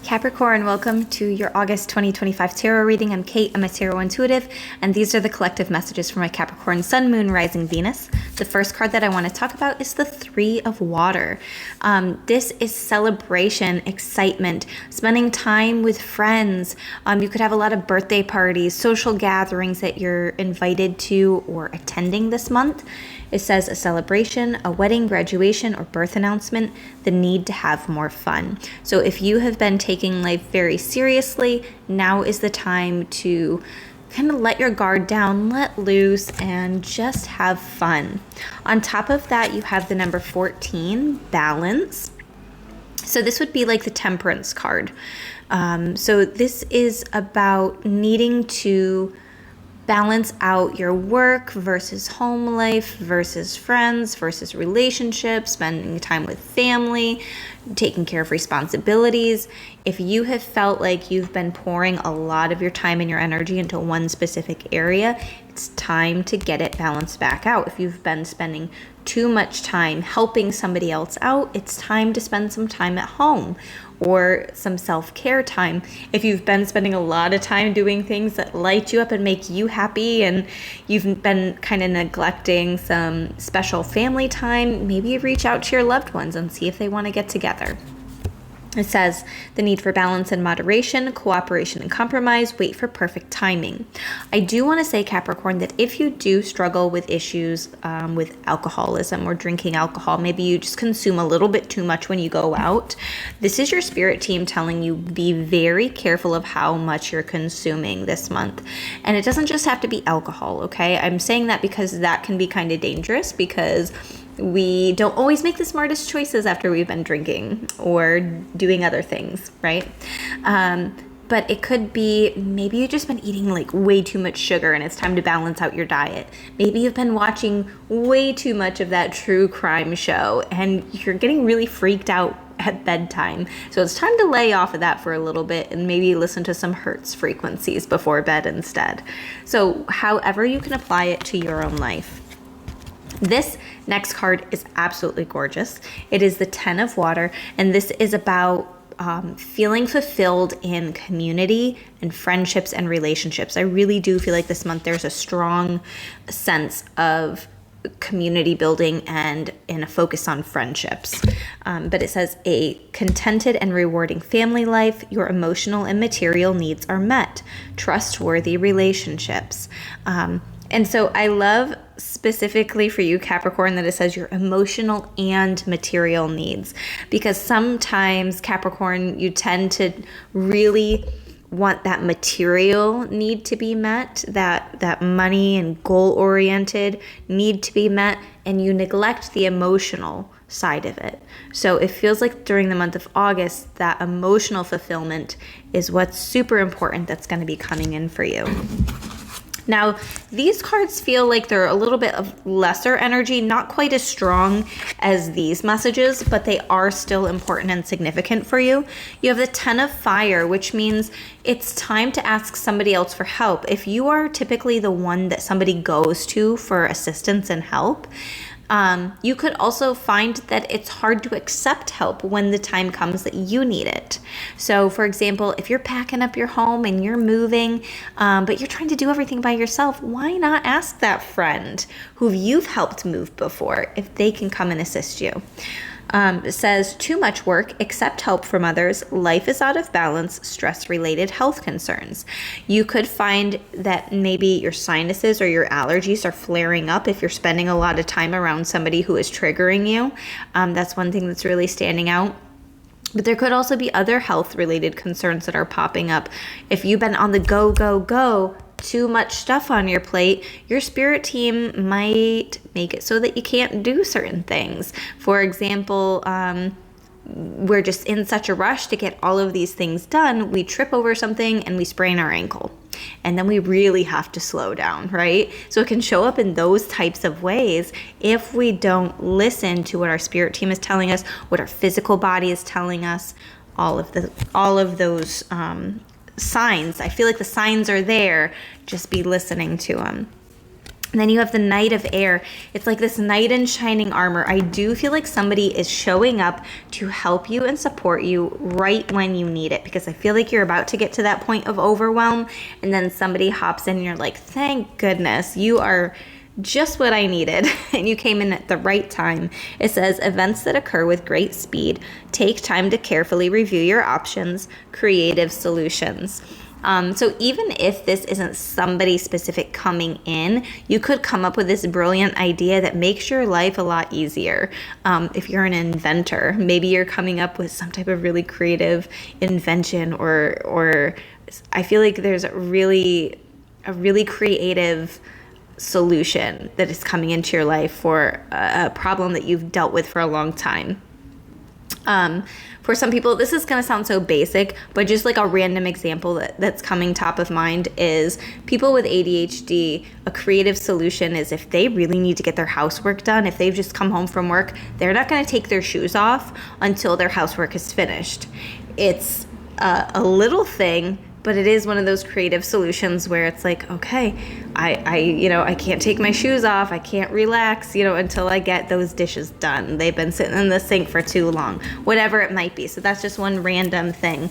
Capricorn, welcome to your August 2025 tarot reading. I'm Kate, I'm a tarot intuitive, and these are the collective messages for my Capricorn Sun, Moon, Rising, Venus. The first card that I want to talk about is the Three of Water. This is celebration, excitement, spending time with friends. You could have a lot of birthday parties, social gatherings that you're invited to or attending this month. It says a celebration, a wedding, graduation, or birth announcement, the need to have more fun. So if you have been taking life very seriously, now is the time to kind of let your guard down, let loose, and just have fun. On top of that, you have the number 14, balance. So this would be like the Temperance card. So this is about needing to balance out your work versus home life versus friends versus relationships, spending time with family, taking care of responsibilities. If you have felt like you've been pouring a lot of your time and your energy into one specific area, it's time to get it balanced back out. If you've been spending too much time helping somebody else out, it's time to spend some time at home or some self-care time. If you've been spending a lot of time doing things that light you up and make you happy and you've been kind of neglecting some special family time, maybe reach out to your loved ones and see if they want to get together. It says the need for balance and moderation, cooperation and compromise, wait for perfect timing. I do want to say, Capricorn, that if you do struggle with issues with alcoholism or drinking alcohol, maybe you just consume a little bit too much when you go out, this is your spirit team telling you be very careful of how much you're consuming this month. And it doesn't just have to be alcohol, okay? I'm saying that because that can be kind of dangerous because we don't always make the smartest choices after we've been drinking or doing other things, right? But it could be maybe you've just been eating like way too much sugar and it's time to balance out your diet. Maybe you've been watching way too much of that true crime show and you're getting really freaked out at bedtime. So it's time to lay off of that for a little bit and maybe listen to some Hertz frequencies before bed instead. So however you can apply it to your own life. This next card is absolutely gorgeous. It is the 10 of Water, and this is about feeling fulfilled in community and friendships and relationships. I really do feel like this month there's a strong sense of community building and a focus on friendships. But it says a contented and rewarding family life, your emotional and material needs are met, trustworthy relationships. And so I love specifically for you, Capricorn, that it says your emotional and material needs, because sometimes, Capricorn, you tend to really want that material need to be met, that money and goal-oriented need to be met, and you neglect the emotional side of it. So it feels like during the month of August, that emotional fulfillment is what's super important that's going to be coming in for you. Now, these cards feel like they're a little bit of lesser energy, not quite as strong as these messages, but they are still important and significant for you. You have the 10 of Fire, which means it's time to ask somebody else for help. If you are typically the one that somebody goes to for assistance and help, you could also find that it's hard to accept help when the time comes that you need it. So, for example, if you're packing up your home and you're moving, but you're trying to do everything by yourself, why not ask that friend who you've helped move before if they can come and assist you? It says too much work, accept help from others, life is out of balance, stress-related health concerns. You could find that maybe your sinuses or your allergies are flaring up if you're spending a lot of time around somebody who is triggering you. That's one thing that's really standing out. But there could also be other health-related concerns that are popping up. If you've been on the go, go, go, too much stuff on your plate, your spirit team might make it so that you can't do certain things. For example, we're just in such a rush to get all of these things done, we trip over something and we sprain our ankle. And then we really have to slow down, right? So it can show up in those types of ways if we don't listen to what our spirit team is telling us, what our physical body is telling us, all of those signs. I feel like the signs are there, just be listening to them. And then you have the Knight of Air. It's like this knight in shining armor. I do feel like somebody is showing up to help you and support you right when you need it, because I feel like you're about to get to that point of overwhelm, and then somebody hops in and you're like, thank goodness, you are just what I needed, and you came in at the right time. It says, events that occur with great speed. Take time to carefully review your options. Creative solutions. So even if this isn't somebody specific coming in, you could come up with this brilliant idea that makes your life a lot easier. If you're an inventor, maybe you're coming up with some type of really creative invention, or I feel like there's a really creative solution that is coming into your life for a problem that you've dealt with for a long time. For some people, this is going to sound so basic, but just like a random example that's coming top of mind is people with ADHD. A creative solution is if they really need to get their housework done, if they've just come home from work, they're not going to take their shoes off until their housework is finished. It's a little thing, but it is one of those creative solutions where it's like, okay, I can't take my shoes off. I can't relax, until I get those dishes done. They've been sitting in the sink for too long, whatever it might be. So that's just one random thing.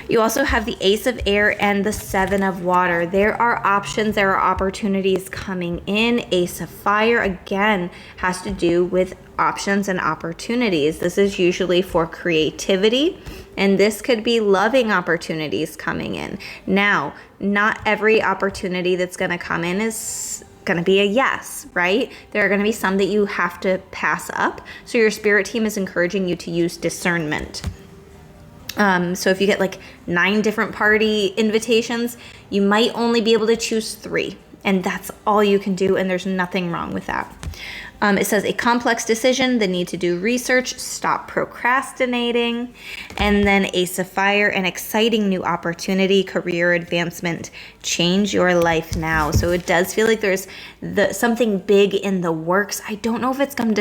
You also have the Ace of Air and the Seven of Water. There are options, there are opportunities coming in. Ace of Fire, again, has to do with options and opportunities. This is usually for creativity, and this could be loving opportunities coming in. Now, not every opportunity that's going to come in is going to be a yes, right? There are going to be some that you have to pass up. So your spirit team is encouraging you to use discernment. So if you get like 9 different party invitations, you might only be able to choose 3, and that's all you can do, and there's nothing wrong with that. It says a complex decision, the need to do research, stop procrastinating, and then Ace of Fire, an exciting new opportunity, career advancement, change your life now. So it does feel like there's something big in the works. I don't know if it's going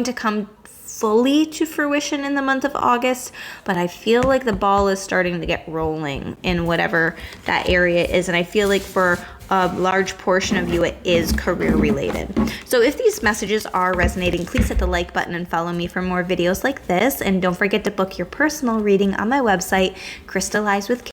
to come fully to fruition in the month of August, but I feel like the ball is starting to get rolling in whatever that area is, and I feel like for a large portion of you it is career related. So if these messages are resonating, please hit the like button and follow me for more videos like this, and don't forget to book your personal reading on my website, Crystallize with